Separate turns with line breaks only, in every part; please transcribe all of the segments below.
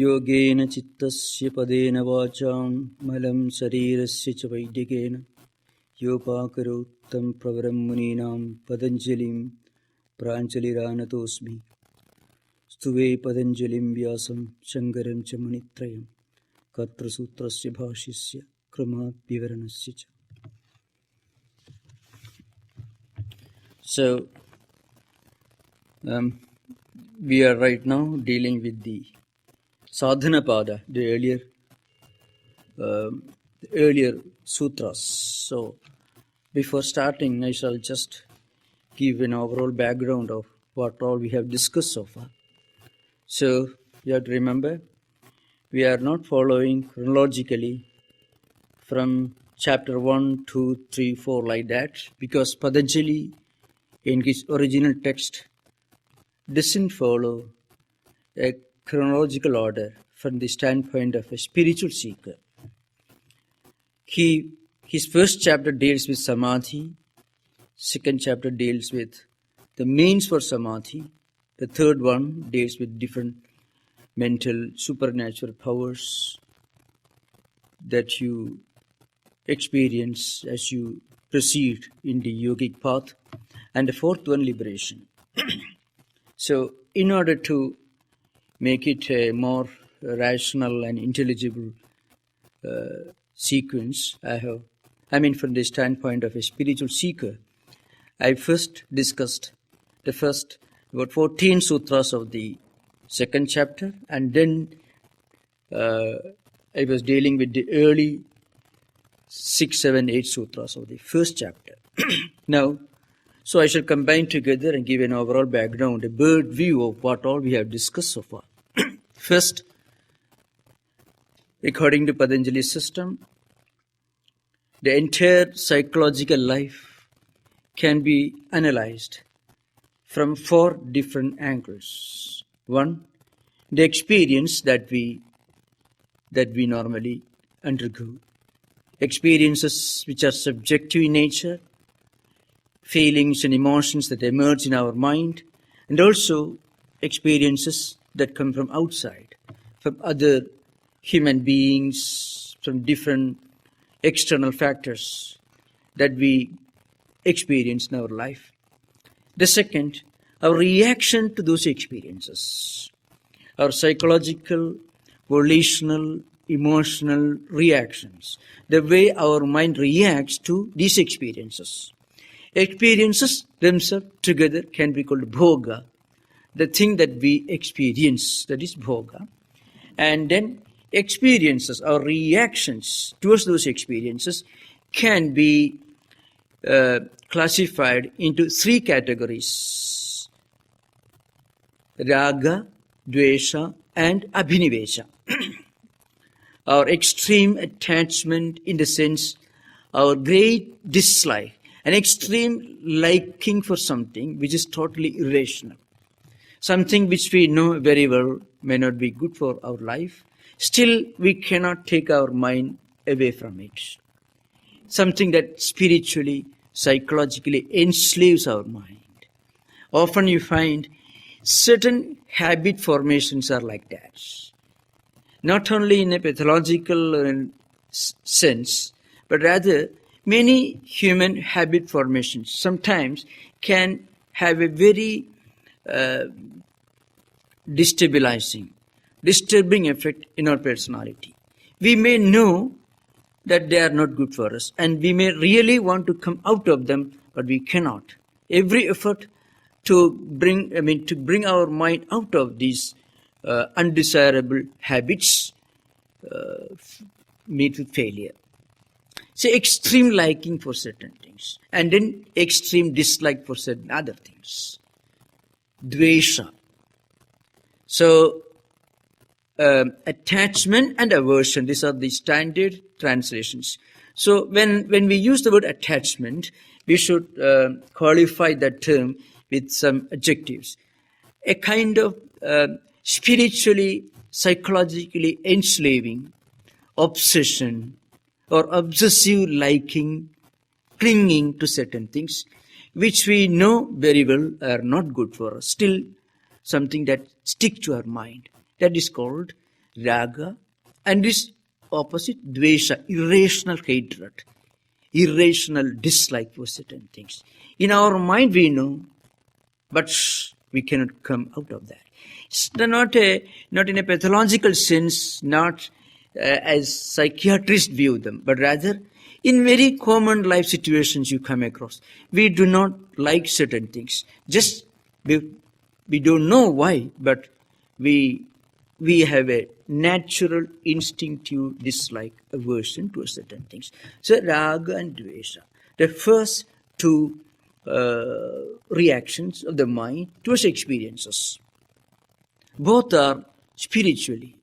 Yogena chittasya padena vacham malam sarirasya cha vaidikena yopakarotam pravaram muninam Patanjalim pranjaliranatosmi stuve Patanjalim vyasam shankaram cha manitrayam katra sutrasya bhashisya krama vivaranasya cha. So, we are right now dealing with the Sadhana Pada, the earlier sutras. So, before starting, I shall just give an overall background of what all we have discussed so far. So, you have to remember, we are not following chronologically from chapter 1, 2, 3, 4 like that, because Patanjali in his original text doesn't follow a chronological order from the standpoint of a spiritual seeker. His first chapter deals with samadhi, second chapter deals with the means for samadhi, the third one deals with different mental supernatural powers that you experience as you proceed in the yogic path, and the fourth one, liberation. So, in order to make it a more rational and intelligible sequence, from the standpoint of a spiritual seeker, I first discussed the first about 14 sutras of the second chapter, and then I was dealing with the early 6, 7, 8 sutras of the first chapter. Now, so I shall combine together and give an overall background, a bird view of what all we have discussed so far. First, according to Patanjali's system, the entire psychological life can be analyzed from 4 different angles. One, the experience that we normally undergo. Experiences which are subjective in nature, feelings and emotions that emerge in our mind, and also experiences that come from outside, from other human beings, from different external factors that we experience in our life. The second, our reaction to those experiences, our psychological, volitional, emotional reactions, the way our mind reacts to these experiences. Experiences themselves together can be called bhoga, the thing that we experience, that is bhoga. And then experiences, our reactions towards those experiences can be classified into 3 categories: raga, dvesha, and abhinivesha. Our extreme attachment, in the sense our great dislike, an extreme liking for something which is totally irrational. Something which we know very well may not be good for our life. Still, we cannot take our mind away from it. Something that spiritually, psychologically enslaves our mind. Often you find certain habit formations are like that. Not only in a pathological sense, but rather many human habit formations sometimes can have a very disturbing effect in our personality. We may know that they are not good for us, and we may really want to come out of them, but we cannot. Every effort to bring our mind out of these undesirable habits meet with failure. So extreme liking for certain things, and then extreme dislike for certain other things. Dvesha. So attachment and aversion, these are the standard translations. So when we use the word attachment, we should qualify that term with some adjectives. A kind of spiritually, psychologically enslaving obsession or obsessive liking, clinging to certain things which we know very well are not good for us. Still, something that sticks to our mind. That is called raga, and its opposite, dvesha, irrational hatred, irrational dislike for certain things. In our mind we know, but we cannot come out of that. It's not in a pathological sense, not as psychiatrists view them, but rather in very common life situations you come across. We do not like certain things. Just we don't know why, but we have a natural instinctive dislike, aversion to certain things. So raga and dvesha, the first two reactions of the mind towards experiences. Both are spiritually,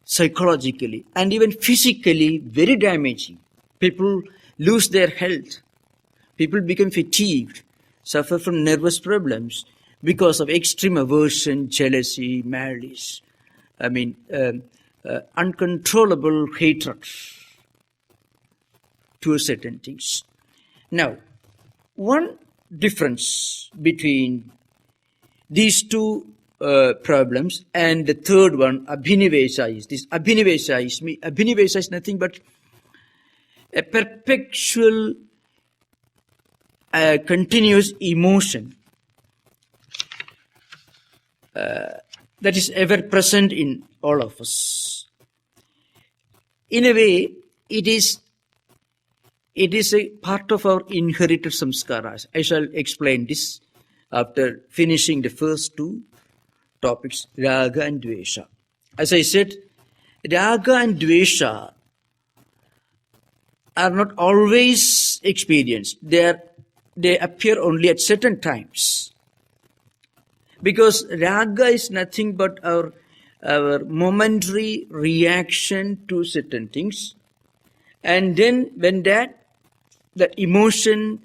psychologically, and even physically very damaging. People lose their health. People become fatigued, suffer from nervous problems because of extreme aversion, jealousy, malice. Uncontrollable hatred to certain things. Now, one difference between these two problems and the third one, abhinivesha, is this. Abhinivesha is nothing but a perpetual, continuous emotion that is ever present in all of us. In a way, it is a part of our inherited samskaras. I shall explain this after finishing the first two topics, raga and dvesha. As I said, raga and dvesha are not always experienced. They appear only at certain times. Because raga is nothing but our momentary reaction to certain things. And then when the emotion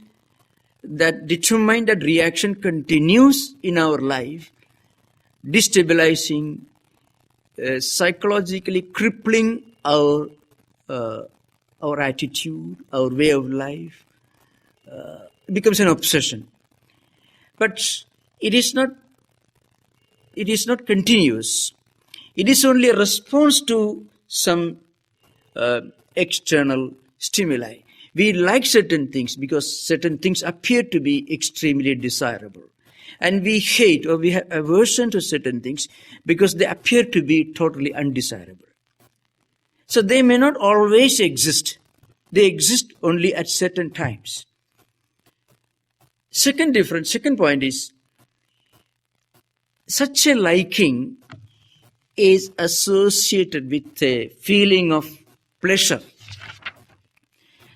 that determines that reaction continues in our life, destabilizing, psychologically crippling our attitude, our way of life, it becomes an obsession. But it is not continuous. It is only a response to some external stimuli. We like certain things because certain things appear to be extremely desirable. And we hate or we have aversion to certain things because they appear to be totally undesirable. So they may not always exist. They exist only at certain times. Second point is, such a liking is associated with a feeling of pleasure.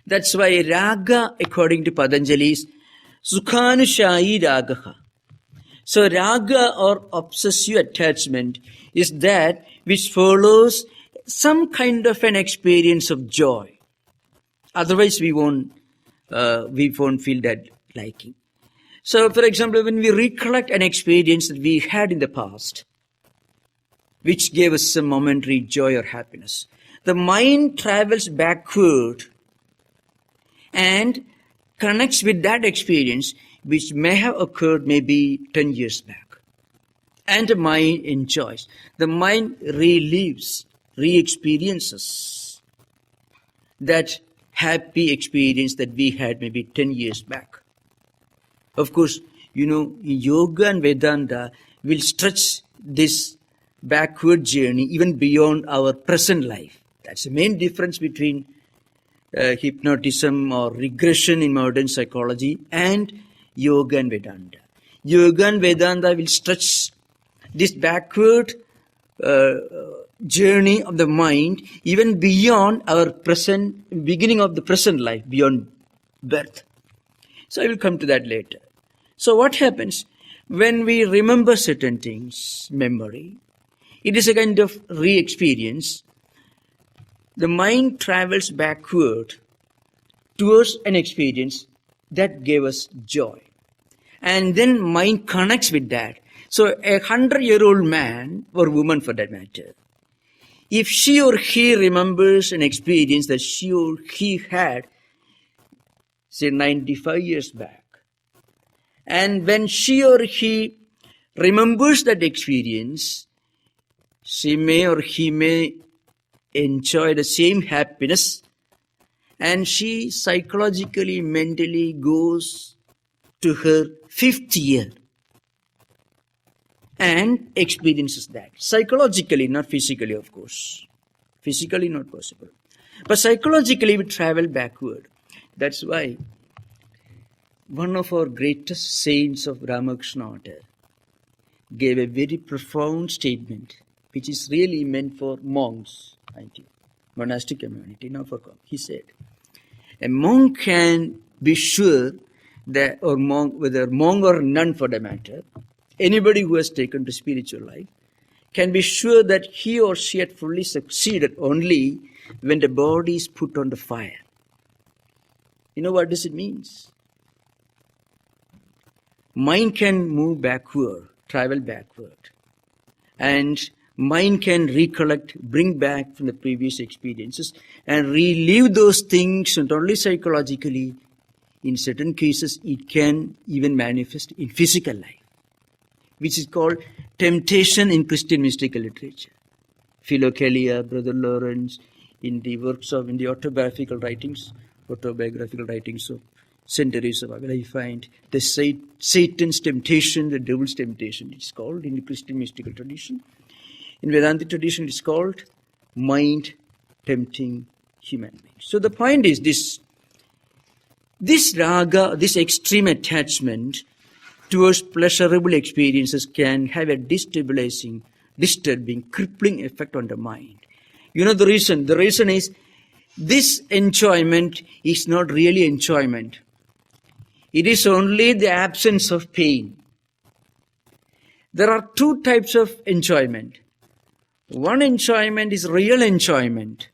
That's why raga, according to Patanjali, is sukhanushayi ragaha. So raga or obsessive attachment is that which follows some kind of an experience of joy. Otherwise we won't feel that liking. So, for example, when we recollect an experience that we had in the past, which gave us some momentary joy or happiness, the mind travels backward and connects with that experience which may have occurred maybe 10 years back. And the mind enjoys. The mind relives, re-experiences that happy experience that we had maybe 10 years back. Of course, yoga and Vedanta will stretch this backward journey even beyond our present life. That's the main difference between hypnotism or regression in modern psychology and yoga and Vedanta. Yoga and Vedanta will stretch this backward journey of the mind even beyond our beginning of the present life, beyond birth. So I will come to that later. So what happens when we remember certain things, memory? It is a kind of re-experience. The mind travels backward towards an experience that gave us joy. And then mind connects with that. So a 100-year-old man, or woman for that matter, if she or he remembers an experience that she or he had, say 95 years back, and when she or he remembers that experience, she may or he may enjoy the same happiness, and she psychologically, mentally goes to her 5th year and experiences that. Psychologically, not physically, of course. Physically, not possible. But psychologically, we travel backward. That's why one of our greatest saints of Ramakrishna order gave a very profound statement, which is really meant for monks, monastic community, not for monks. He said, a monk can be sure that, or monk, whether monk or nun for the matter, anybody who has taken to spiritual life, can be sure that he or she had fully succeeded only when the body is put on the fire. You know what does it mean? Mind can move backward, travel backward. And mind can recollect, bring back from the previous experiences and relive those things, not only psychologically. In certain cases, it can even manifest in physical life, which is called temptation in Christian mystical literature. Philokalia, Brother Lawrence, in the works of, in the autobiographical writings of centuries of I find the Satan's temptation, the devil's temptation, it's called in the Christian mystical tradition. In Vedanta tradition, it's called mind tempting human beings. So the point is this raga, this extreme attachment towards pleasurable experiences can have a destabilizing, disturbing, crippling effect on the mind. You know the reason? The reason is this enjoyment is not really enjoyment. It is only the absence of pain. There are 2 types of enjoyment. One enjoyment is real enjoyment,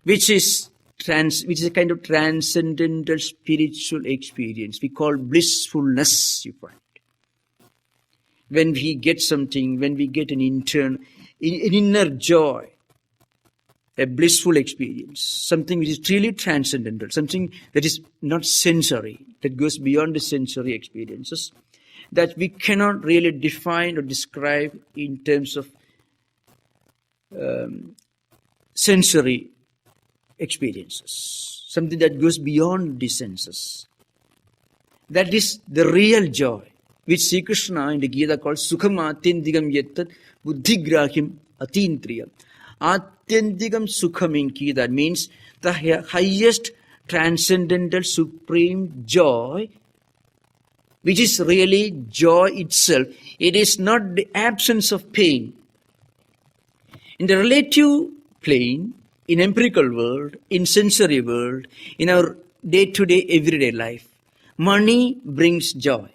which is a kind of transcendental spiritual experience. We call blissfulness, you find. When we get something, when we get an inner joy, a blissful experience, something which is truly transcendental, something that is not sensory, that goes beyond the sensory experiences, that we cannot really define or describe in terms of sensory experiences, something that goes beyond the senses. That is the real joy, which Sri Krishna in the Gita calls Sukham Atyantikam Yattat Buddhigrahim Atintriyam. Atyantikam Sukham in Gita means the highest transcendental supreme joy, which is really joy itself. It is not the absence of pain. In the relative plane, in empirical world, in sensory world, in our day-to-day everyday life, money brings joy.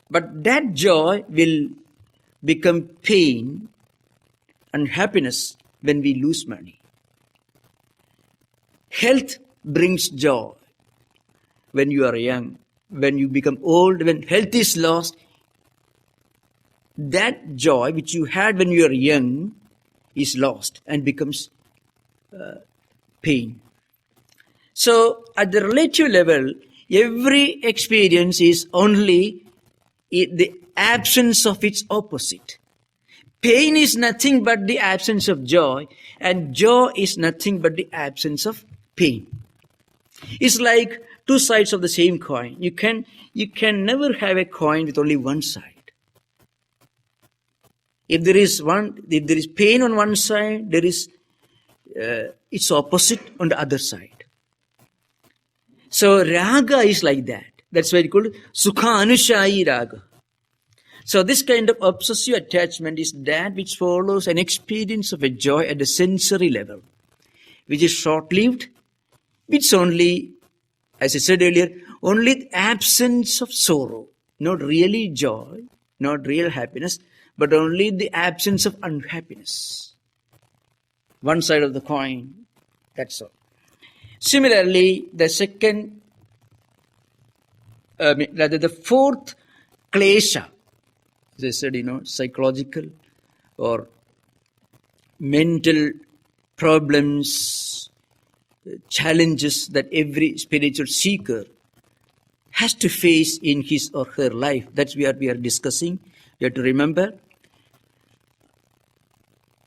But that joy will become pain and happiness when we lose money. Health brings joy when you are young. When you become old, when health is lost, that joy which you had when you were young is lost and becomes pain. So at the relative level, every experience is only the absence of its opposite. Pain is nothing but the absence of joy, and joy is nothing but the absence of pain. It's like 2 sides of the same coin. You can never have a coin with only one side. If there is pain on one side, there is its opposite on the other side. So raga is like that. That's why it's called Sukha Anushayi raga. So this kind of obsessive attachment is that which follows an experience of a joy at the sensory level, which is short-lived, which only, as I said earlier, only the absence of sorrow, not really joy, not real happiness, but only the absence of unhappiness. One side of the coin, that's all. Similarly, the fourth klesha, as I said, psychological or mental problems, challenges that every spiritual seeker has to face in his or her life. That's what we are discussing. You have to remember,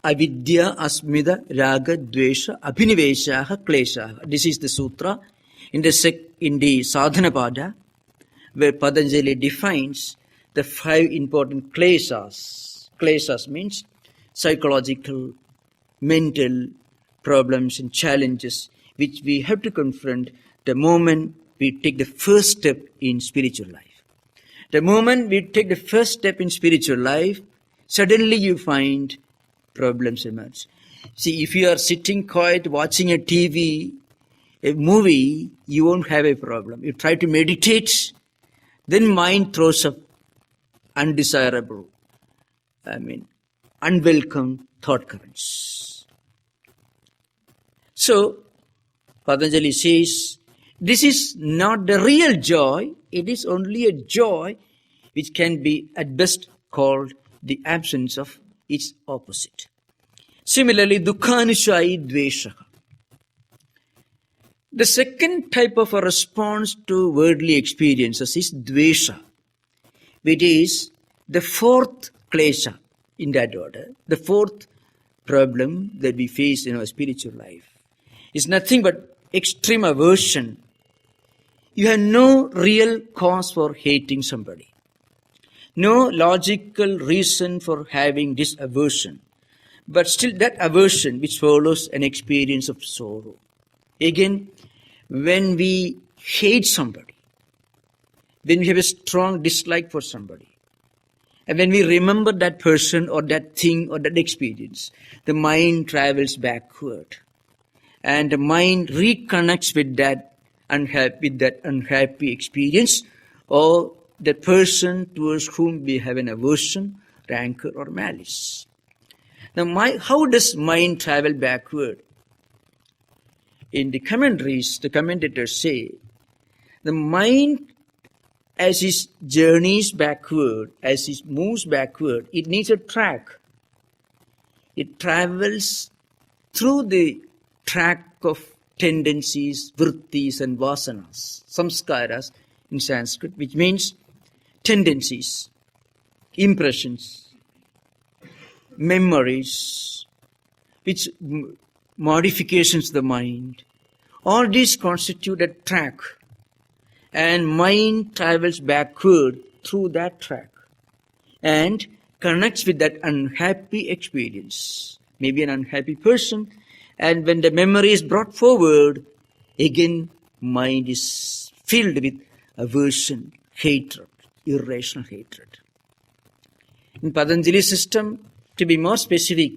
avidya, asmida, raga, dvesha, abhiniveshaha, kleshaha. This is the sutra in the sadhana pada, where Patanjali defines the 5 important kleshas. Kleshas means psychological, mental problems and challenges which we have to confront the moment we take the first step in spiritual life. The moment we take the first step in spiritual life, suddenly you find problems emerge. See, if you are sitting quiet watching a TV, a movie, you won't have a problem. You try to meditate, then mind throws up undesirable, unwelcome thought currents. So, Patanjali says, this is not the real joy, it is only a joy which can be at best called the absence of its opposite. Similarly, dukkhanusayi dvesha. The second type of a response to worldly experiences is dvesha, which is the 4th klesha in that order. The 4th problem that we face in our spiritual life is nothing but extreme aversion. You have no real cause for hating somebody. No logical reason for having this aversion. But still that aversion which follows an experience of sorrow. Again, when we hate somebody, when we have a strong dislike for somebody, and when we remember that person or that thing or that experience, the mind travels backward. And the mind reconnects with that unhappy experience or the person towards whom we have an aversion, rancor or malice. Now, how does mind travel backward? In the commentaries, the commentators say, the mind, as it journeys backward, as it moves backward, it needs a track. It travels through the track of tendencies, vrittis and vasanas, samskaras in Sanskrit, which means tendencies, impressions, memories, which modifications of the mind. All these constitute a track, and mind travels backward through that track and connects with that unhappy experience, maybe an unhappy person, and when the memory is brought forward, again mind is filled with aversion, hatred, irrational hatred. In Patanjali's system, to be more specific,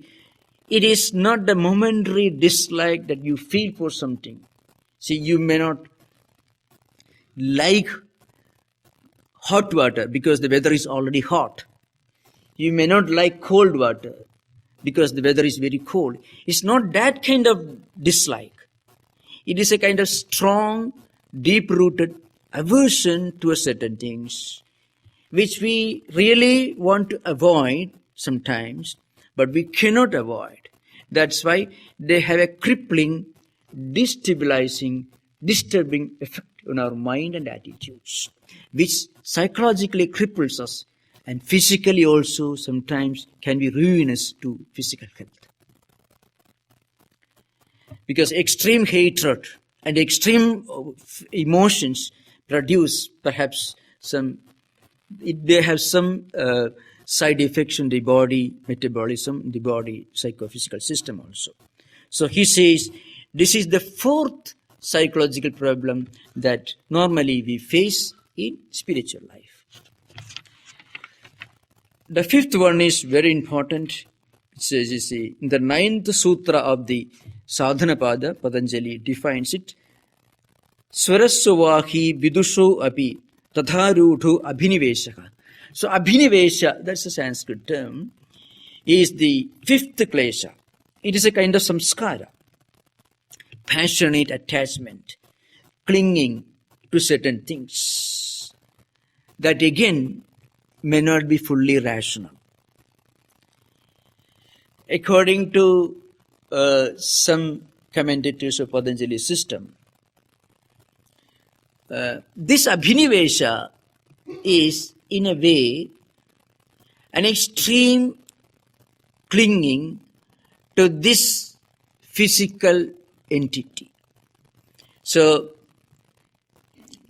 it is not the momentary dislike that you feel for something. See, you may not like hot water because the weather is already hot. You may not like cold water because the weather is very cold. It's not that kind of dislike. It is a kind of strong, deep-rooted aversion to certain things, which we really want to avoid sometimes, but we cannot avoid. That's why they have a crippling, destabilizing, disturbing effect on our mind and attitudes, which psychologically cripples us and physically also sometimes can be ruinous to physical health. Because extreme hatred and extreme emotions produce perhaps they have some side effects in the body metabolism, in the body psychophysical system also. So he says this is the 4th psychological problem that normally we face in spiritual life. The 5th one is very important. It says, you see, in the 9th sutra of the Sadhana Pada, Patanjali defines it. Swarasvahi vidusho api tatharudhu abhinivesha. So abhinivesha, that's a Sanskrit term, is the 5th klesha. It is a kind of samskara. Passionate attachment, clinging to certain things that again may not be fully rational. According to some commentators of Patanjali's system, this abhinivesha is in a way an extreme clinging to this physical entity. So,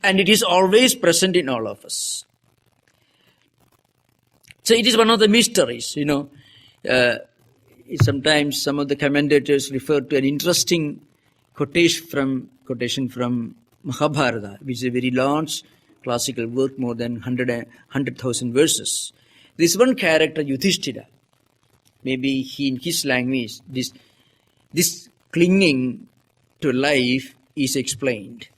and it is always present in all of us. So it is one of the mysteries, sometimes some of the commentators refer to an interesting quotation from Mahabharata, which is a very large classical work, more than 100,000 verses. This one character, Yudhishthira, maybe he, in his language, this clinging to life is explained.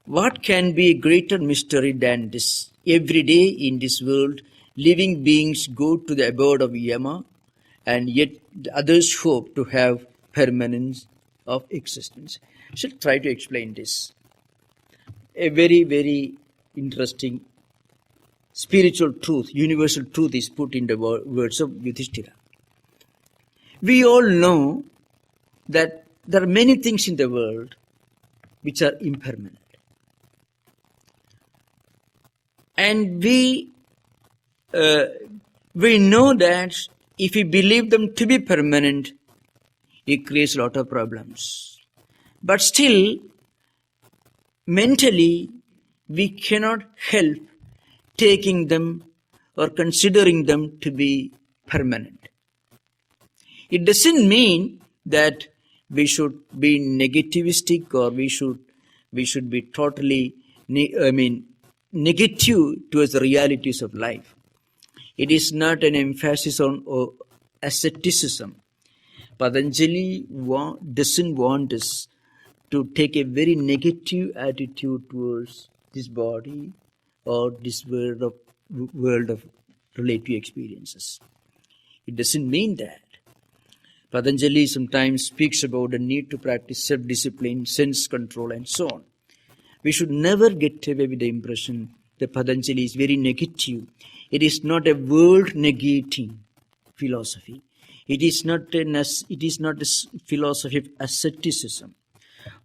What can be a greater mystery than this? Every day in this world, living beings go to the abode of Yama, and yet the others hope to have permanence of existence. I shall try to explain this. A very, very interesting spiritual truth, universal truth is put in the words of Yudhishthira. We all know that there are many things in the world which are impermanent. And we know that if we believe them to be permanent, it creates a lot of problems. But still, mentally, we cannot help taking them or considering them to be permanent. It doesn't mean that we should be negativistic or we should be totally negative towards the realities of life. It is not an emphasis on asceticism. Patanjali doesn't want us to take a very negative attitude towards this body or this world of relative experiences. It doesn't mean that. Patanjali sometimes speaks about the need to practice self-discipline, sense control, and so on. We should never get away with the impression that Patanjali is very negative. It is not a world-negating philosophy. It is not a philosophy of asceticism.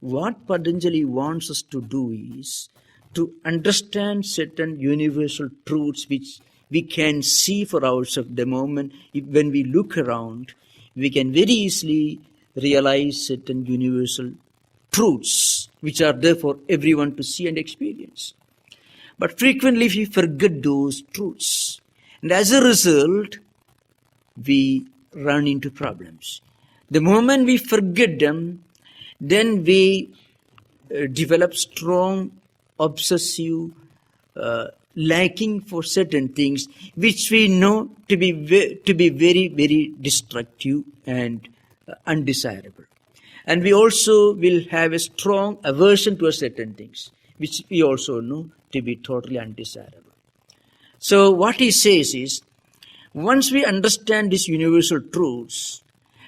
What Patanjali wants us to do is to understand certain universal truths which we can see for ourselves the moment when we look around. We can very easily realize certain universal truths which are there for everyone to see and experience. But frequently we forget those truths. And as a result, we run into problems. The moment we forget them, then we develop strong, obsessive, liking for certain things which we know to be very, very destructive and undesirable. And we also will have a strong aversion to certain things which we also know to be totally undesirable. So what he says is, once we understand these universal truths,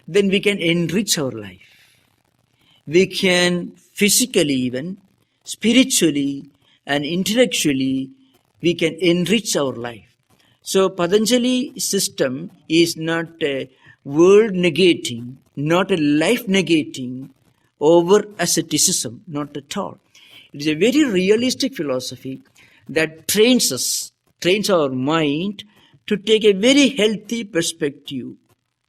then we can enrich our life. We can physically even, spiritually and intellectually, we can enrich our life. So Patanjali's system is not a world negating, not a life negating over asceticism, not at all. It is a very realistic philosophy that trains our mind to take a very healthy perspective,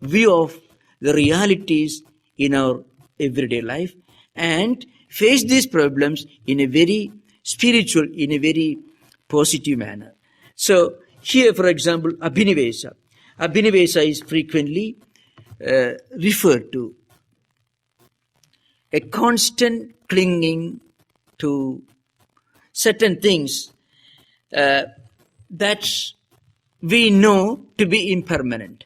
view of the realities in our everyday life and face these problems in a very spiritual, in a very positive manner. So here, for example, Abhinivesa. Abhinivesa is frequently referred to a constant clinging to certain things that we know to be impermanent.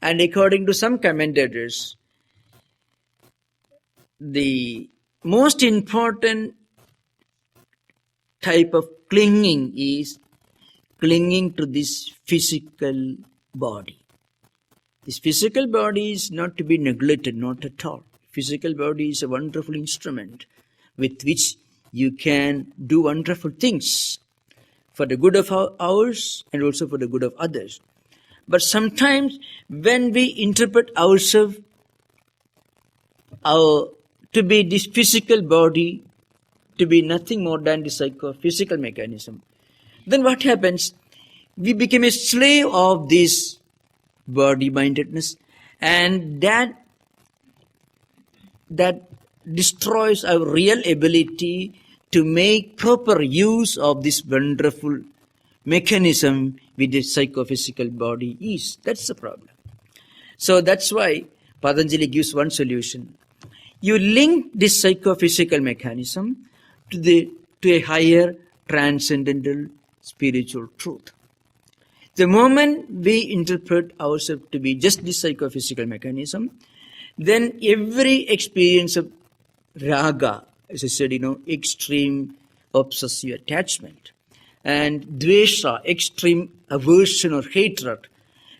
And according to some commentators, the most important type of clinging is clinging to this physical body. This physical body is not to be neglected, not at all. Physical body is a wonderful instrument with which you can do wonderful things for the good of ours and also for the good of others. But sometimes when we interpret ourselves to be this physical body, to be nothing more than the psychophysical mechanism, then what happens? We become a slave of this body-mindedness, And that destroys our real ability to make proper use of this wonderful mechanism with the psychophysical body is. That's the problem. So that's why Patanjali gives one solution. You link this psychophysical mechanism to a higher transcendental spiritual truth. The moment we interpret ourselves to be just this psychophysical mechanism, then every experience of raga, as I said, extreme obsessive attachment, and dvesha, extreme aversion or hatred,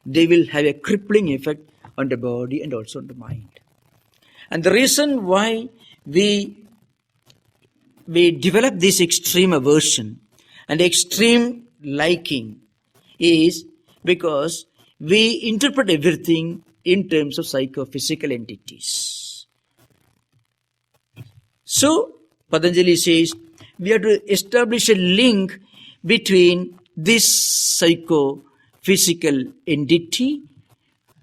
they will have a crippling effect on the body and also on the mind. And the reason why we develop this extreme aversion and extreme liking is because we interpret everything in terms of psychophysical entities. So, Patanjali says, we have to establish a link between this psychophysical entity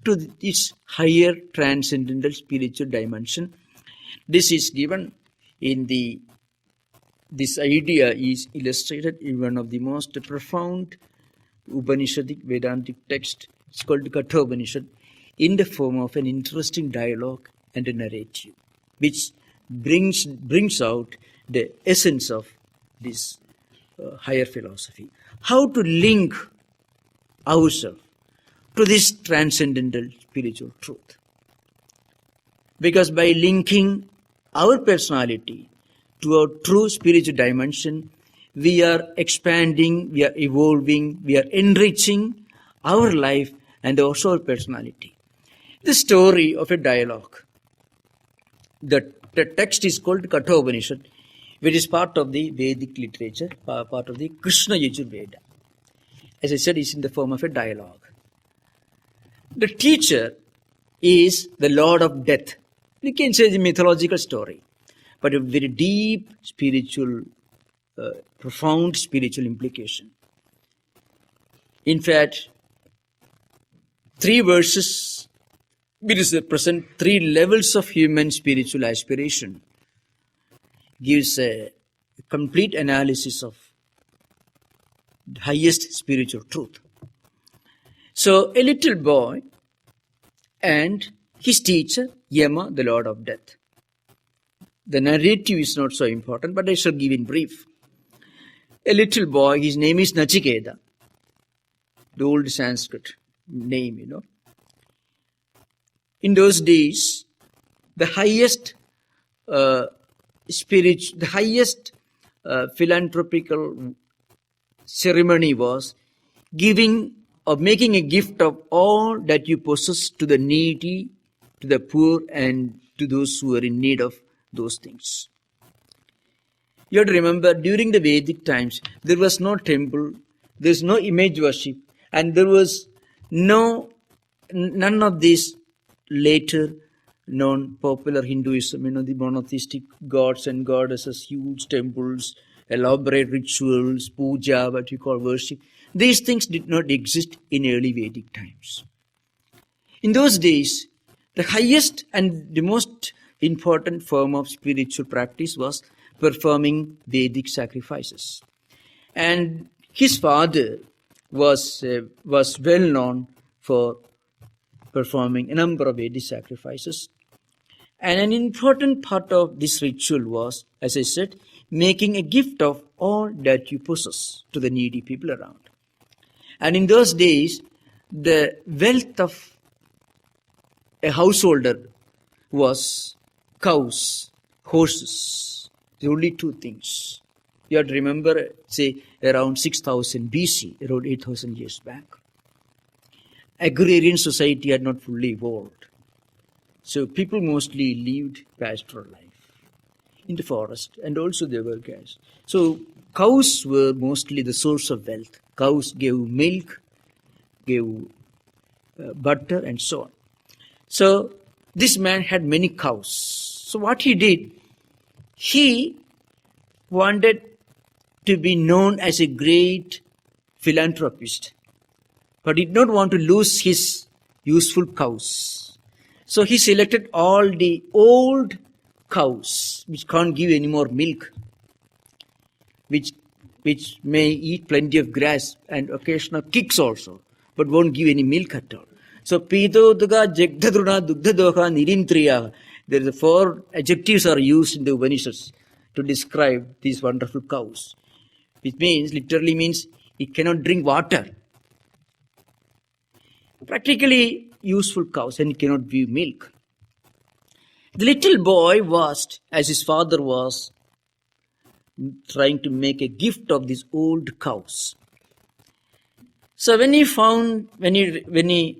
to this higher transcendental spiritual dimension. This is given in this idea is illustrated in one of the most profound Upanishadic Vedantic text. It's called Kathopanishad, in the form of an interesting dialogue and a narrative, which brings out the essence of this higher philosophy. How to link ourselves to this transcendental spiritual truth. Because by linking our personality to our true spiritual dimension, we are expanding, we are evolving, we are enriching our life and also our personality. The story of a dialogue. The text is called Kathopanishad, which is part of the Vedic literature, part of the Krishna Yajurveda. As I said, it's in the form of a dialogue. The teacher is the Lord of Death. We can say the mythological story, but a very deep spiritual, profound spiritual implication. In fact, 3 verses, which represent 3 levels of human spiritual aspiration, gives a complete analysis of the highest spiritual truth. So, a little boy and his teacher, Yama, the Lord of Death. The narrative is not so important, but I shall give in brief. A little boy, his name is Nachiketa, the old Sanskrit name, In those days, the highest philanthropical ceremony was giving or making a gift of all that you possess to the needy, to the poor, and to those who are in need of those things. You have to remember, during the Vedic times, there was no temple, there was no image worship, and there was none of these later known popular Hinduism, the monotheistic gods and goddesses, huge temples, elaborate rituals, puja, what you call worship. These things did not exist in early Vedic times. In those days, the highest and the most important form of spiritual practice was performing Vedic sacrifices. And his father was well known for performing a number of Vedic sacrifices. And an important part of this ritual was, as I said, making a gift of all that you possess to the needy people around. And in those days, the wealth of a householder was cows, horses, the only 2 things. You have to remember, say, around 6000 BC, around 8,000 years back. Agrarian society had not fully evolved. So people mostly lived pastoral life in the forest, and also there were cows. So cows were mostly the source of wealth. Cows gave milk, gave butter, and so on. So this man had many cows. So what he did, he wanted to be known as a great philanthropist, but did not want to lose his useful cows. So he selected all the old cows which can't give any more milk, which may eat plenty of grass and occasional kicks also, but won't give any milk at all. So Pitoduga, Jagdadruna, Dugdadoha, Nirintriya. There are 4 adjectives are used in the Upanishads to describe these wonderful cows, which literally means it cannot drink water. Practically useful cows, and it cannot give milk. The little boy was, as his father was, trying to make a gift of these old cows. So when he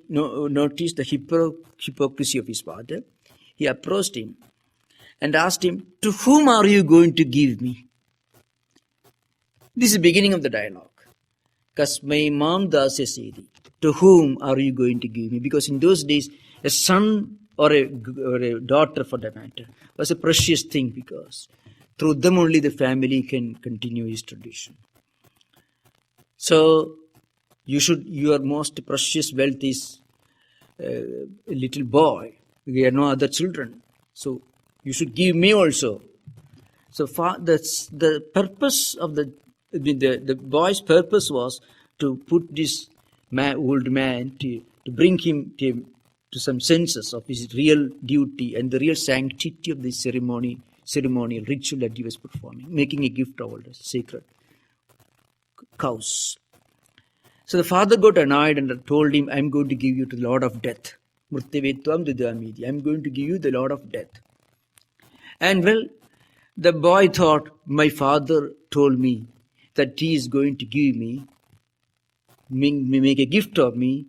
noticed the hypocrisy of his father, he approached him and asked him, "To whom are you going to give me?" This is the beginning of the dialogue. Kasmai mam dasya sedi. To whom are you going to give me? Because in those days, a son or a daughter, for that matter, was a precious thing, because through them only the family can continue his tradition. So your most precious wealth is a little boy. We are no other children. So you should give me also. So that's the purpose of the boy's purpose was to put this old man, to bring him to some senses of his real duty and the real sanctity of the ceremonial ritual that he was performing, making a gift of all the sacred cows. So the father got annoyed and told him, "I'm going to give you to the Lord of Death. Murtyavetvam didamidi. I'm going to give you the Lord of Death." And well, the boy thought, my father told me that he is going to give me, make a gift of me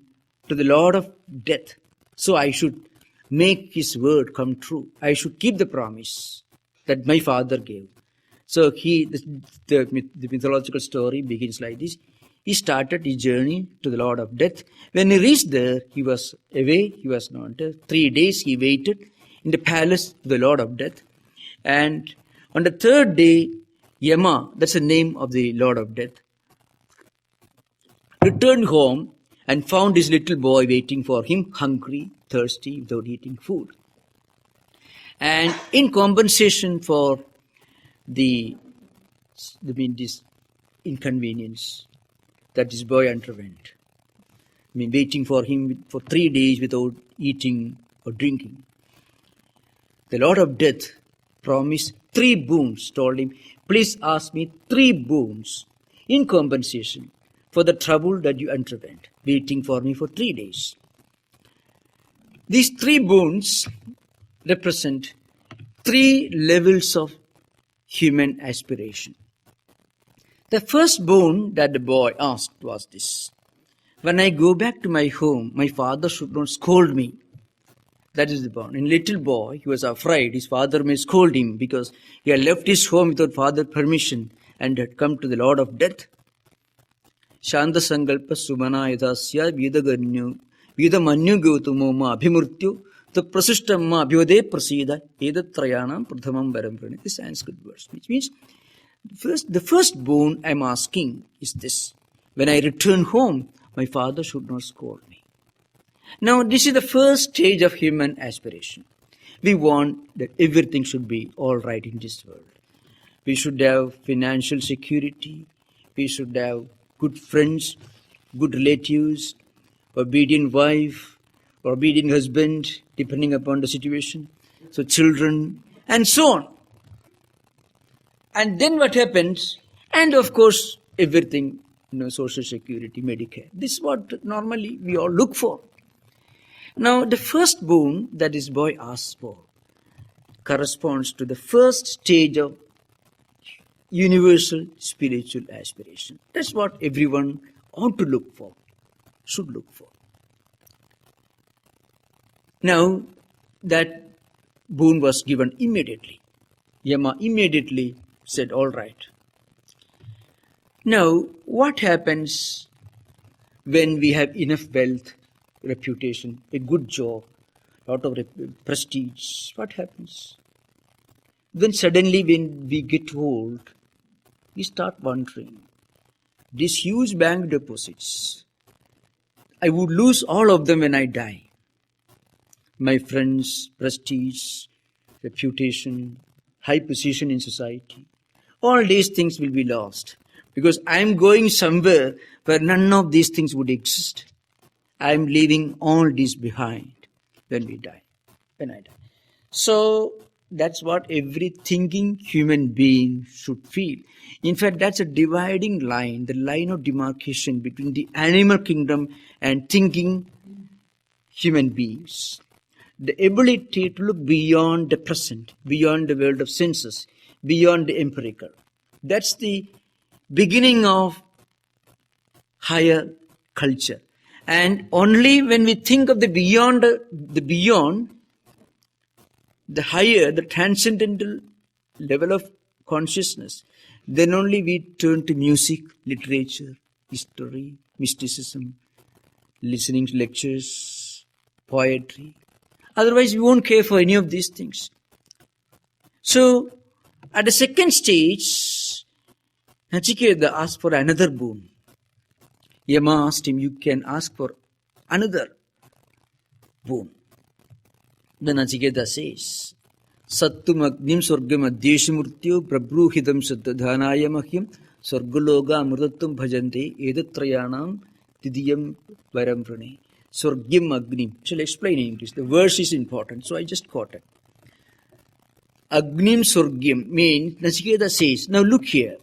to the Lord of Death. So I should make his word come true. I should keep the promise that my father gave. So the mythological story begins like this. He started his journey to the Lord of Death. When he reached there, he was away. He was not there. 3 days he waited in the palace of the Lord of Death. And on the 3rd day, Yama, that's the name of the Lord of Death, returned home and found his little boy waiting for him, hungry, thirsty, without eating food. And in compensation for this inconvenience that this boy underwent, waiting for him for 3 days without eating or drinking, the Lord of Death promised 3 boons, told him, "Please ask me 3 boons in compensation for the trouble that you underwent, waiting for me for 3 days." These 3 boons represent 3 levels of human aspiration. The first boon that the boy asked was this: "When I go back to my home, my father should not scold me." That is the boon. In little boy, he was afraid his father may scold him because he had left his home without father's permission and had come to the Lord of Death. Shanda Sankalpa Sumana Yadasya Vidamanyu Gautumo Ma Abhimurtyu the Prasishtamma Abhyode Prasida Edatrayanam Prathamam Varamprani. This Sanskrit verse, which means the first boon I'm asking is this: when I return home, my father should not scold me. Now, this is the first stage of human aspiration. We want that everything should be all right in this world. We should have financial security. We should have good friends, good relatives, obedient wife, or obedient husband, depending upon the situation. So children, and so on. And then what happens? And of course, everything, social security, Medicare. This is what normally we all look for. Now, the first boon that this boy asks for corresponds to the first stage of universal spiritual aspiration. That's what everyone ought to look for, should look for. Now, that boon was given immediately. Yama immediately said, "All right." Now, what happens when we have enough wealth, reputation, a good job, lot of prestige? What happens? Then suddenly when we get old, we start wondering, these huge bank deposits, I would lose all of them when I die. my friends, prestige, reputation, high position in society. All these things will be lost because I am going somewhere where none of these things would exist. I am leaving all this behind when I die. So that's what every thinking human being should feel. In fact, that's a dividing line, the line of demarcation between the animal kingdom and thinking human beings. The ability to look beyond the present, beyond the world of senses, beyond the empirical. That's the beginning of higher culture. And only when we think of the beyond, the higher, the transcendental level of consciousness, then only we turn to music, literature, history, mysticism, listening to lectures, poetry. Otherwise, we won't care for any of these things. So, at the second stage, Nachiketa asked for another boon. Yama asked him, you can ask for another boon. Then Nachiketa says, Sattum agnim swargam adyeshimurtyo prabruhidam saddhanaya mahyam swargaloga amrutattam bhajante edatrayanam tidiyam varam prane. Swargam agnim. Shall I explain in English? The verse is important, so I just quoted. Agnim swargam means, Nachiketa says, now look here.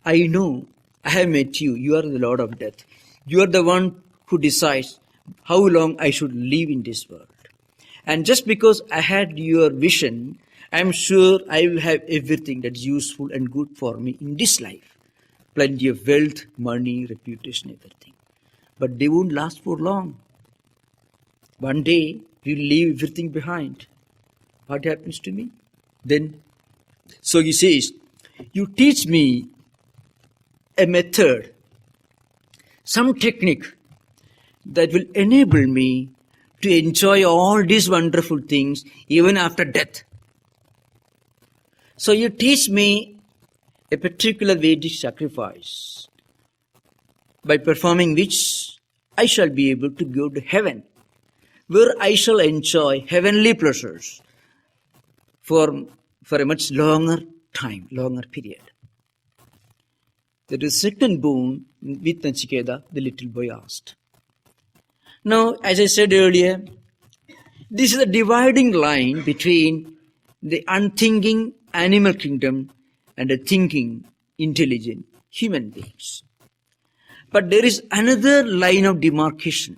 I know, I have met you. You are the Lord of Death. You are the one who decides how long I should live in this world. And just because I had your vision, I am sure I will have everything that's useful and good for me in this life. Plenty of wealth, money, reputation, everything. But they won't last for long. One day, we will leave everything behind. What happens to me? Then, so he says, you teach me a method, some technique that will enable me to enjoy all these wonderful things even after death. So you teach me a particular Vedic sacrifice by performing which I shall be able to go to heaven, where I shall enjoy heavenly pleasures for a much longer time, longer period. That is second boon with Nachiketa, the little boy asked. Now, as I said earlier, this is a dividing line between the unthinking animal kingdom and the thinking, intelligent human beings. But there is another line of demarcation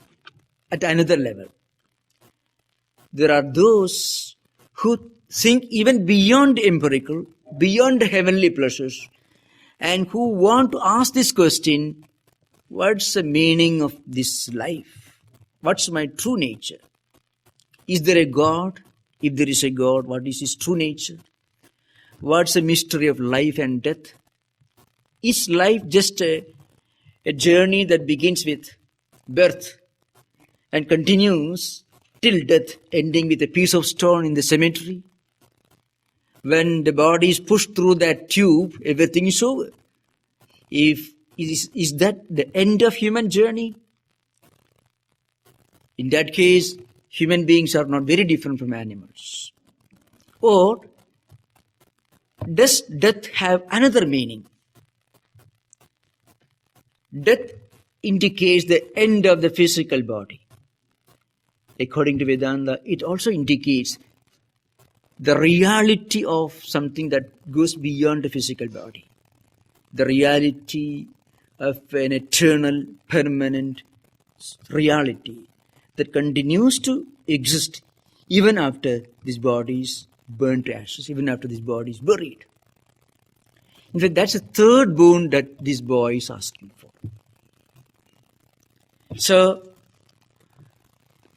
at another level. There are those who think even beyond empirical, beyond heavenly pleasures, and who want to ask this question, what's the meaning of this life? What's my true nature? Is there a God? If there is a God, what is his true nature? What's the mystery of life and death? Is life just a journey that begins with birth and continues till death, ending with a piece of stone in the cemetery? When the body is pushed through that tube, everything is over. Is that the end of human journey? In that case, human beings are not very different from animals. Or does death have another meaning? Death indicates the end of the physical body. According to Vedanta, it also indicates the reality of something that goes beyond the physical body. The reality of an eternal, permanent reality that continues to exist even after this body is burnt to ashes, even after this body is buried. In fact, that's the third boon that this boy is asking for. So,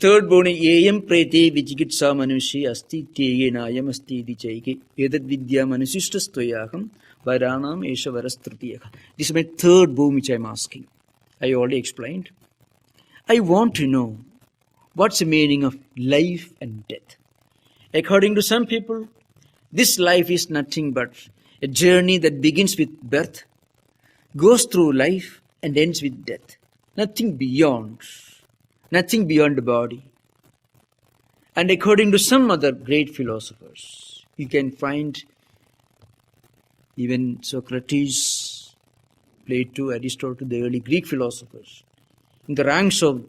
third boon is Yeyam prete vichikitsa manushi asti teyenayam asti dichaike edad vidya manusishtastoyaham varanam esha varastrutiyaka. This is my third boon which I am asking. I already explained. I want to know what's the meaning of life and death. According to some people, this life is nothing but a journey that begins with birth, goes through life and ends with death. Nothing beyond the body. And according to some other great philosophers, you can find even Socrates, Plato, Aristotle, the early Greek philosophers, in the ranks of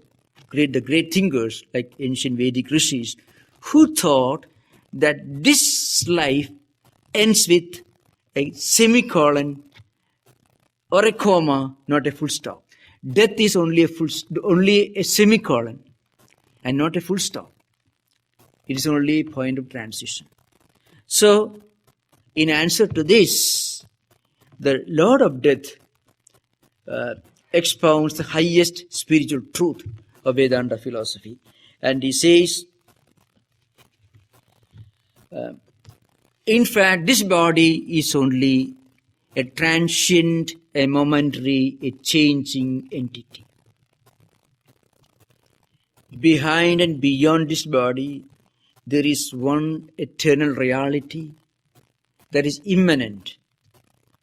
the great thinkers like ancient Vedic rishis, who thought that this life ends with a semicolon or a comma, not a full stop. Death is only a semicolon and not a full stop. It is only a point of transition. So, in answer to this, the Lord of Death expounds the highest spiritual truth of Vedanta philosophy. And he says, in fact, this body is only a transient, a momentary, a changing entity. Behind and beyond this body, there is one eternal reality that is immanent,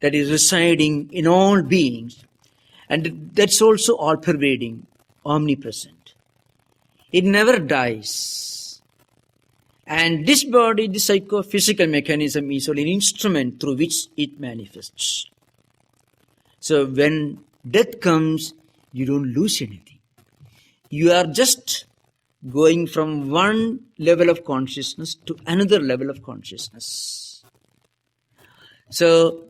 that is residing in all beings, and that's also all-pervading, omnipresent. It never dies. And this body, the psychophysical mechanism, is only an instrument through which it manifests. So when death comes, you don't lose anything. You are just going from one level of consciousness to another level of consciousness. So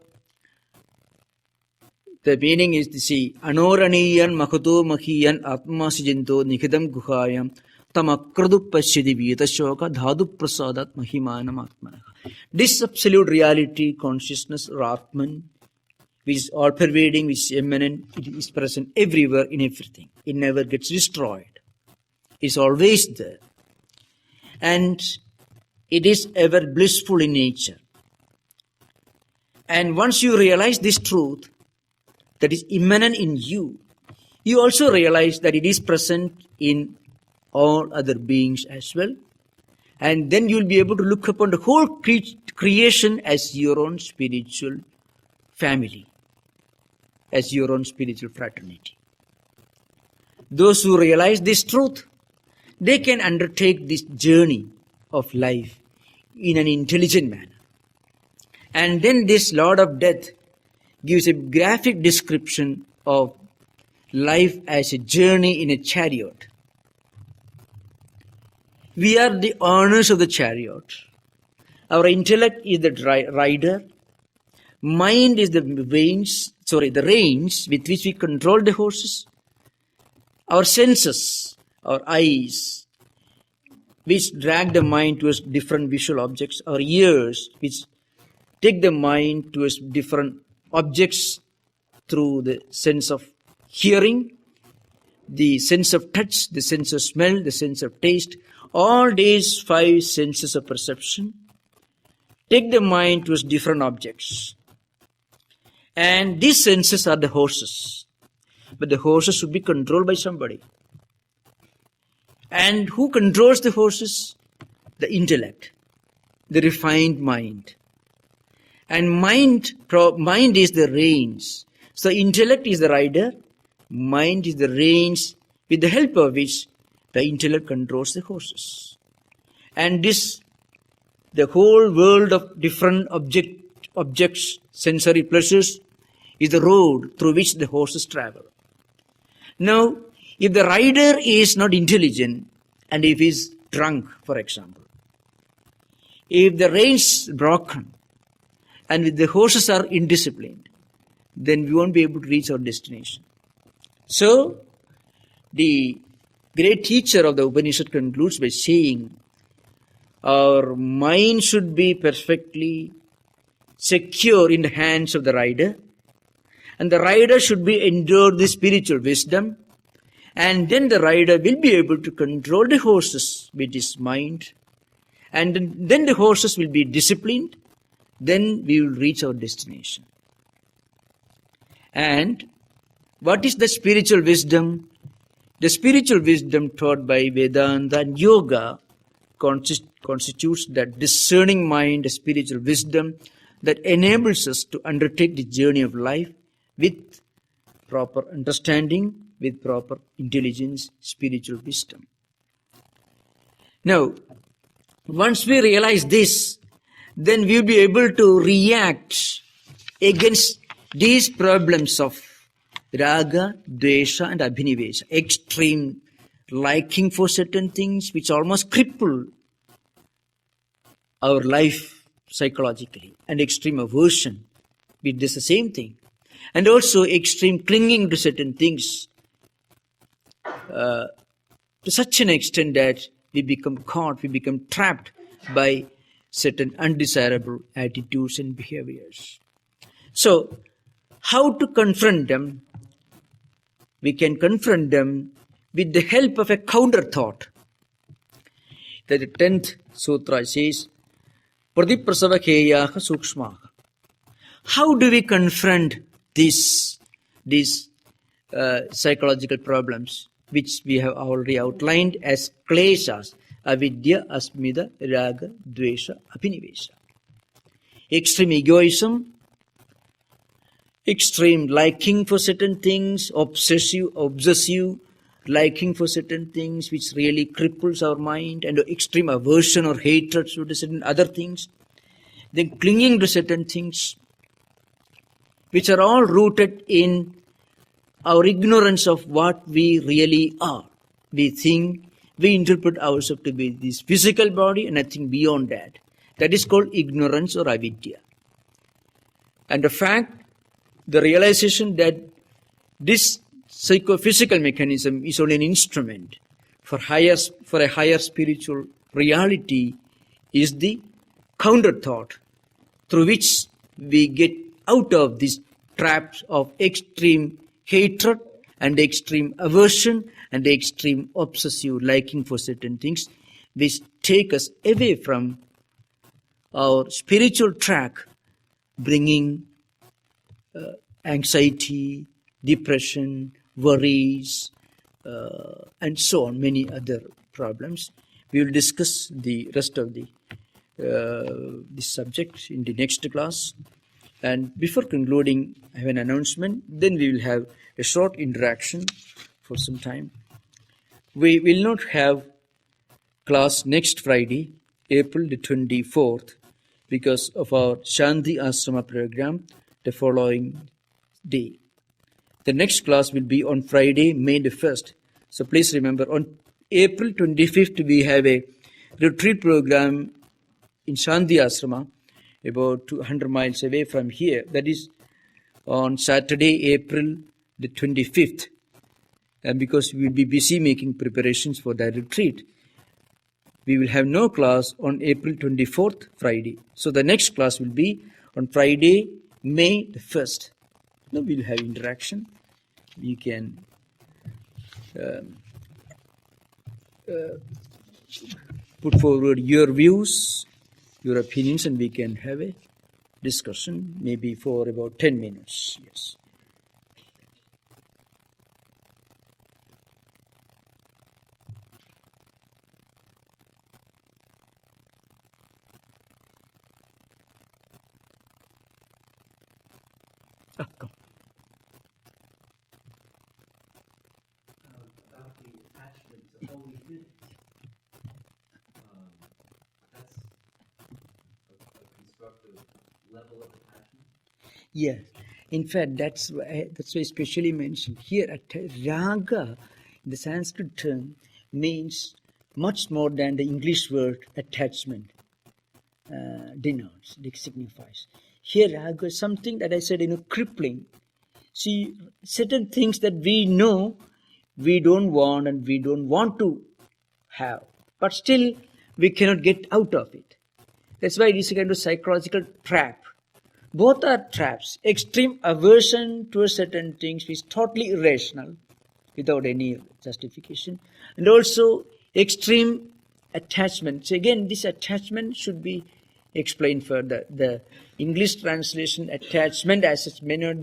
the meaning is to see, Anoraniyan Makato Mahiyan Atmasijanto Nikidam Guhayam Tamakradu Pasyadi Vitashoka Dhadu Prasadat Mahimanam Atmana. This absolute reality, consciousness, or Atman, which is all pervading, which is immanent, it is present everywhere in everything. It never gets destroyed. It is always there. And it is ever blissful in nature. And once you realize this truth, that is immanent in you, you also realize that it is present in all other beings as well. And then you will be able to look upon the whole creation as your own spiritual family, as your own spiritual fraternity. Those who realize this truth, they can undertake this journey of life in an intelligent manner. And then this Lord of Death gives a graphic description of life as a journey in a chariot. We are the owners of the chariot. Our intellect is the rider. Mind is the reins with which we control the horses. Our senses, our eyes, which drag the mind towards different visual objects. Our ears, which take the mind towards different objects through the sense of hearing, the sense of touch, the sense of smell, the sense of taste. All these 5 senses of perception take the mind towards different objects. And these senses are the horses. But the horses should be controlled by somebody. And who controls the horses? The intellect, the refined mind. And mind is the reins. So intellect is the rider, mind is the reins, with the help of which the intellect controls the horses. And the whole world of different objects, sensory pleasures, is the road through which the horses travel. Now, if the rider is not intelligent, and if he is drunk, for example, if the reins broken, and if the horses are indisciplined, then we won't be able to reach our destination. So, the great teacher of the Upanishad concludes by saying, our mind should be perfectly secure in the hands of the rider, and the rider should be endowed with spiritual wisdom, and then the rider will be able to control the horses with his mind, and then the horses will be disciplined. Then we will reach our destination. And what is the spiritual wisdom? The spiritual wisdom taught by Vedanta and Yoga constitutes that discerning mind, a spiritual wisdom that enables us to undertake the journey of life with proper understanding, with proper intelligence, spiritual wisdom. Now, Once we realize this, then we'll be able to react against these problems of raga, dvesha and abhinivesha, extreme liking for certain things which almost cripple our life psychologically, and extreme aversion, which is the same thing, and also extreme clinging to certain things to such an extent that we become caught, we become trapped by certain undesirable attitudes and behaviors. So, how to confront them? We can confront them with the help of a counter thought. The 10th sutra says, Pradiprasava heyaha sukshmaha. How do we confront these psychological problems, which we have already outlined as kleshas, avidya, asmida, raga, dvesha, abhinivesha? Extreme egoism, extreme liking for certain things, obsessive liking for certain things which really cripples our mind, and extreme aversion or hatred to certain other things. Then clinging to certain things which are all rooted in our ignorance of what we really are. We think, we interpret ourselves to be this physical body and nothing beyond that. That is called ignorance or avidya. And the fact, the realization that this psychophysical mechanism is only an instrument for a higher spiritual reality is the counter thought through which we get out of these traps of extreme hatred and extreme aversion and extreme obsessive liking for certain things, which take us away from our spiritual track, bringing anxiety, depression, worries, and so on, many other problems. We will discuss the rest of this subject in the next class. And before concluding, I have an announcement. Then we will have a short interaction for some time. We will not have class next Friday, April the 24th, because of our Shanti Ashrama program the following day. The next class will be on Friday, May the 1st. So please remember, on April 25th, we have a retreat program in Shanti Ashrama, about 200 miles away from here. That is on Saturday, April the 25th. And because we will be busy making preparations for that retreat, we will have no class on April 24th, Friday. So the next class will be on Friday, May the 1st. Now we will have interaction. We can put forward your views, your opinions, and we can have a discussion, maybe for about 10 minutes. Yes. Come.
About the attachment to holy things. That's a constructive level of attachment.
Yes. In fact, that's why especially mentioned here. Raga, the Sanskrit term, means much more than the English word attachment denotes, signifies. Here, raga is something that I said, crippling. See, certain things that we know we don't want and we don't want to have, but still we cannot get out of it. That's why it is a kind of psychological trap. Both are traps. Extreme aversion to certain things is totally irrational, without any justification, and also extreme attachment. So again, this attachment should be explained further. The English translation attachment as such may not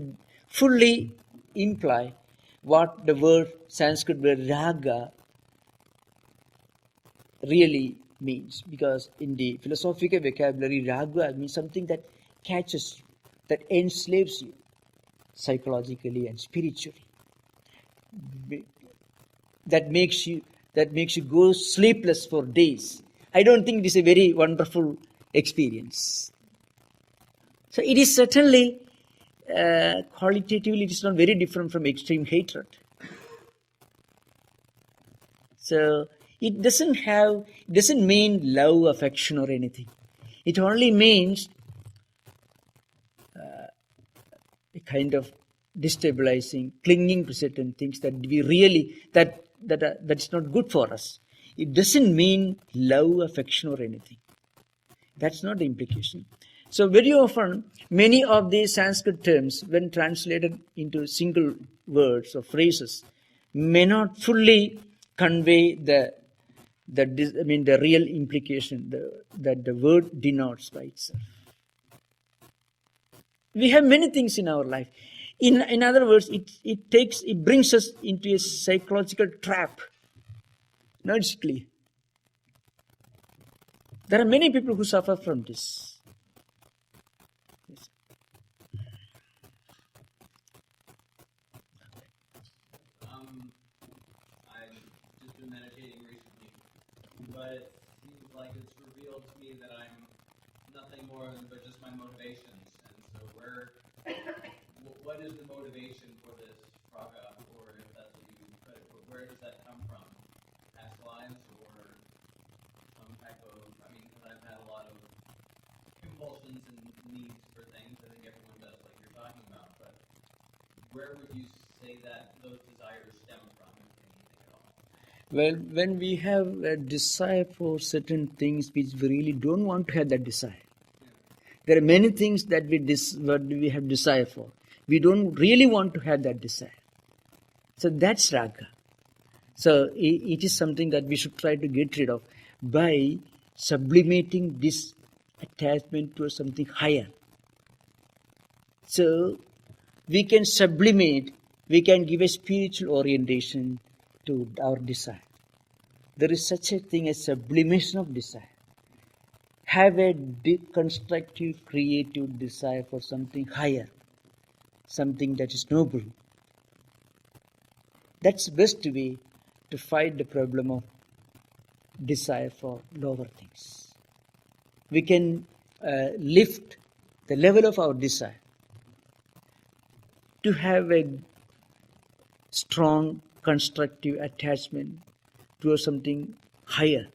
fully imply what the word Sanskrit word raga really means, because in the philosophical vocabulary, raga means something that catches you, that enslaves you psychologically and spiritually, that makes you go sleepless for days, I don't think it is a very wonderful experience. So it is certainly, qualitatively, it is not very different from extreme hatred. So it doesn't mean love, affection or anything. It only means a kind of destabilizing, clinging to certain things that we really, that's not good for us. It doesn't mean love, affection or anything. That's not the implication. So very often, many of these Sanskrit terms, when translated into single words or phrases, may not fully convey the real implication that the word denotes by itself. We have many things in our life. In other words, it brings us into a psychological trap. Now it's clear. There are many people who suffer from this. Yes.
I've just been meditating recently, but it seems like it's revealed to me that I'm nothing more than but just my motivations. And so what is the motivation for this raga, or if that's what you credit for, where does that come from? Past lives or some type of, because I've had a lot of compulsions and needs for things. I think everyone does, like you're talking about, but where would you say that those desires stem from, if anything at all?
Well, when we have a desire for certain things, we really don't want to have that desire. There are many things that we have desire for. We don't really want to have that desire. So that's raga. So it is something that we should try to get rid of by sublimating this attachment to something higher. So we can sublimate, we can give a spiritual orientation to our desire. There is such a thing as sublimation of desire. Have a constructive, creative desire for something higher, something that is noble. That's the best way to fight the problem of desire for lower things. We can lift the level of our desire to have a strong, constructive attachment to something higher.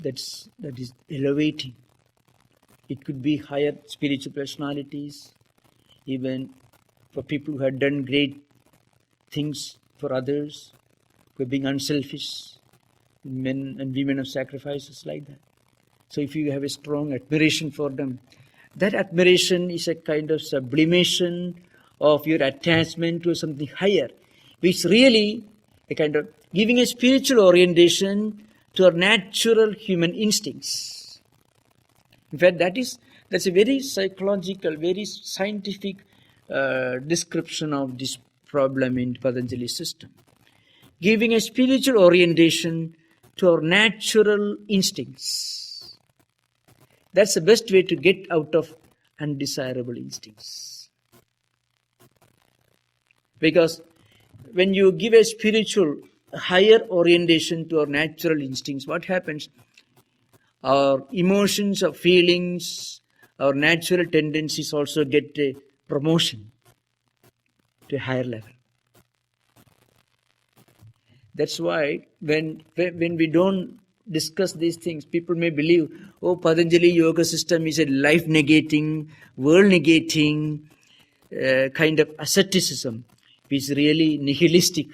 That is elevating. It could be higher spiritual personalities, even for people who have done great things for others, who are being unselfish, men and women of sacrifices like that. So if you have a strong admiration for them, that admiration is a kind of sublimation of your attachment to something higher, which really a kind of giving a spiritual orientation to our natural human instincts. In fact, that's a very psychological, very scientific description of this problem in Patanjali system. Giving a spiritual orientation to our natural instincts. That's the best way to get out of undesirable instincts. Because when you give a spiritual higher orientation to our natural instincts, what happens? Our emotions, our feelings, our natural tendencies also get a promotion to a higher level. That's why when we don't discuss these things, people may believe, Patanjali yoga system is a life negating, world negating kind of asceticism, which is really nihilistic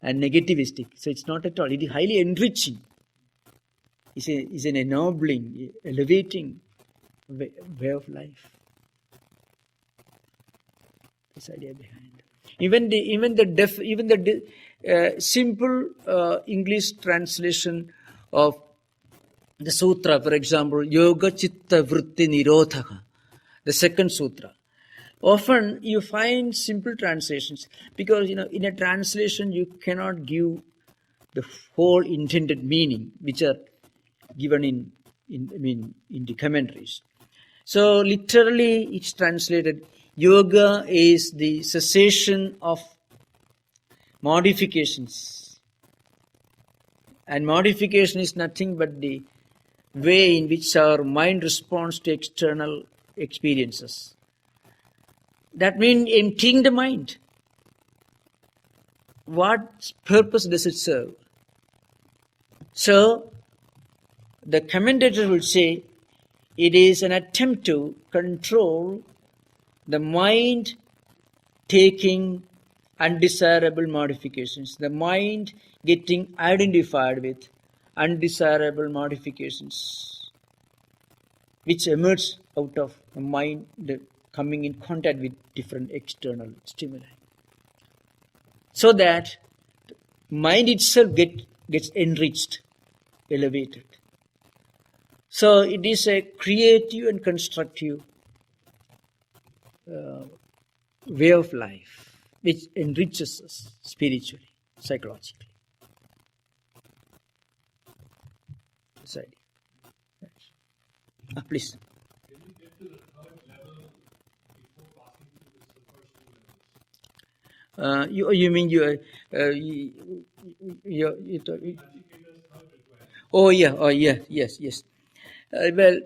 and negativistic. So it's not at all. It is highly enriching. It's an ennobling, elevating way of life. This idea behind. Even the simple English translation of the sutra, for example, Yoga Chitta Vritti Nirodhaka, the second sutra. Often you find simple translations because in a translation you cannot give the whole intended meaning, which are given in the commentaries. So literally it's translated, yoga is the cessation of modifications And modification is nothing but the way in which our mind responds to external experiences. That means emptying the mind. What purpose does it serve? So, the commentator will say it is an attempt to control the mind taking undesirable modifications, the mind getting identified with undesirable modifications which emerge out of the mind coming in contact with different external stimuli. So that mind itself gets enriched, elevated. So it is a creative and constructive way of life which enriches us spiritually, psychologically. Society. Please.
Can you get to the third level before passing through the first two levels?
You mean you
Nachiketa's third request.
oh yeah, yes. Well,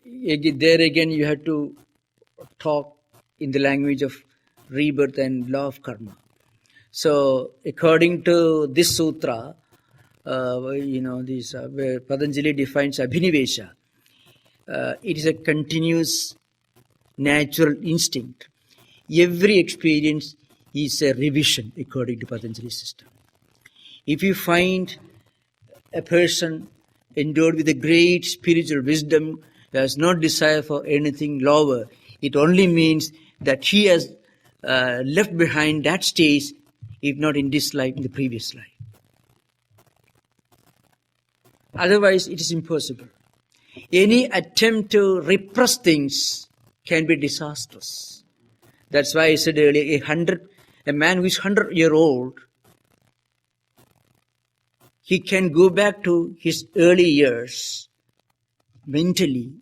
there again you have to talk in the language of rebirth and law of karma. So, according to this sutra, where Patanjali defines abhinivesha, it is a continuous natural instinct. Every experience is a revision according to Patanjali system. If you find a person endowed with a great spiritual wisdom who has no desire for anything lower, it only means that he has left behind that stage, if not in this life, in the previous life. Otherwise, it is impossible. Any attempt to repress things can be disastrous. That's why I said earlier, a man who is 100-year-old, he can go back to his early years mentally,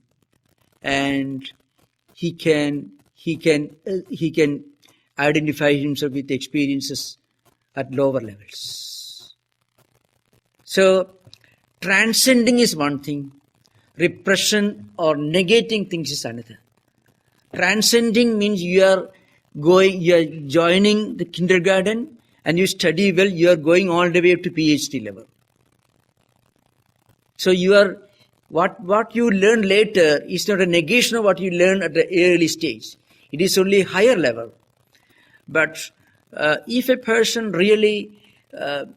and he can identify himself with experiences at lower levels. So, transcending is one thing, repression or negating things is another. Transcending means you are joining the kindergarten and you study well, you are going all the way up to PhD level. So you are what you learn later is not a negation of what you learn at the early stage. It is only higher level. But if a person really has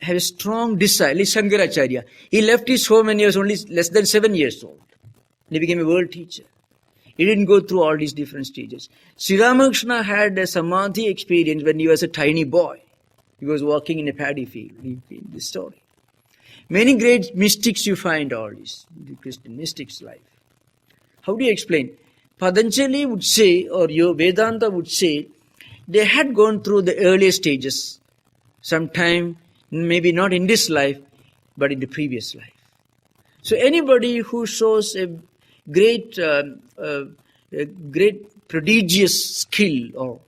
a strong desire, like Shankaracharya, he left his home when he was only less than 7 years old. And he became a world teacher. He didn't go through all these different stages. Sri Ramakrishna had a samadhi experience when he was a tiny boy. He was walking in a paddy field, in this story. Many great mystics you find all this, the Christian mystics' life. How do you explain? Patanjali would say, or your Vedanta would say, they had gone through the earlier stages, sometime, maybe not in this life, but in the previous life. So anybody who shows a great prodigious skill or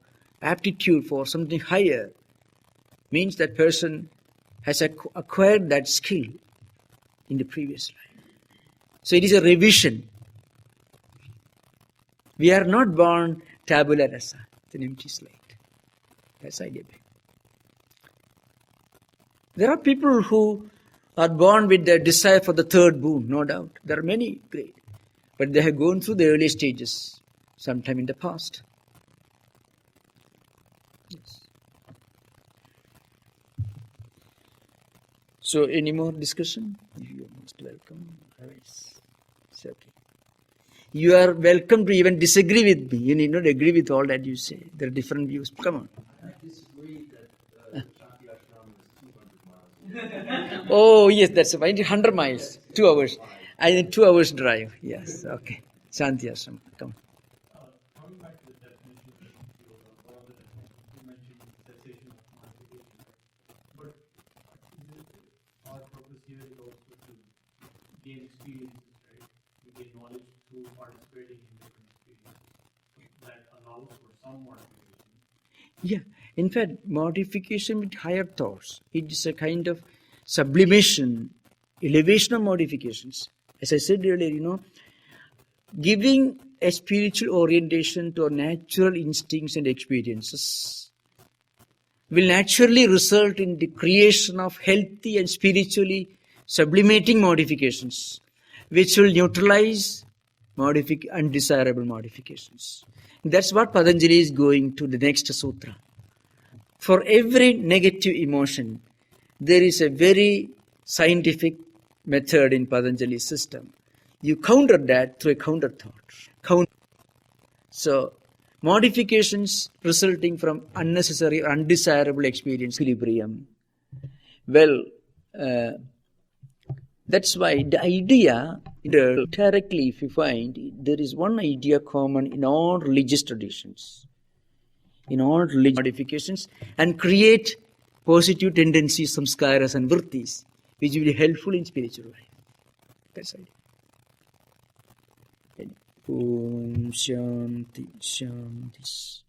aptitude for something higher means that person has acquired that skill in the previous life. So it is a revision. We are not born tabula rasa, it's an empty slate. That's the idea. There are people who are born with their desire for the third boon, no doubt. There are many great. But they have gone through the early stages sometime in the past. Yes. So, any more discussion? You are most welcome. It's okay. You are welcome to even disagree with me. You need not agree with all that you say. There are different views. Come on.
I disagree that Shanti Ashram is 200 miles.
Oh, yes, that's right. 100 miles, 2 hours. I think 2 hours drive. Yes, okay. Shanti Ashram. Come.
Coming back to the definition of one of the definitions, you mentioned cessation of modification, right? But our purpose here is also to gain experiences, right? We gain knowledge through participating in different experiences that allows for some modification.
Yeah, In fact, modification with higher thoughts. It is a kind of sublimation, elevation of modifications. As I said earlier, giving a spiritual orientation to our natural instincts and experiences will naturally result in the creation of healthy and spiritually sublimating modifications, which will neutralize undesirable modifications. That's what Patanjali is going to the next sutra. For every negative emotion, there is a very scientific method in Patanjali's system. You counter that through a counter thought. So, modifications resulting from unnecessary or undesirable experience, equilibrium. Well, that's why the idea, directly if you find, there is one idea common in all religious traditions, in all religious modifications, and create positive tendencies, samskaras and vrittis, which will be helpful in spiritual life. That's the idea. Om Shanti Shanti.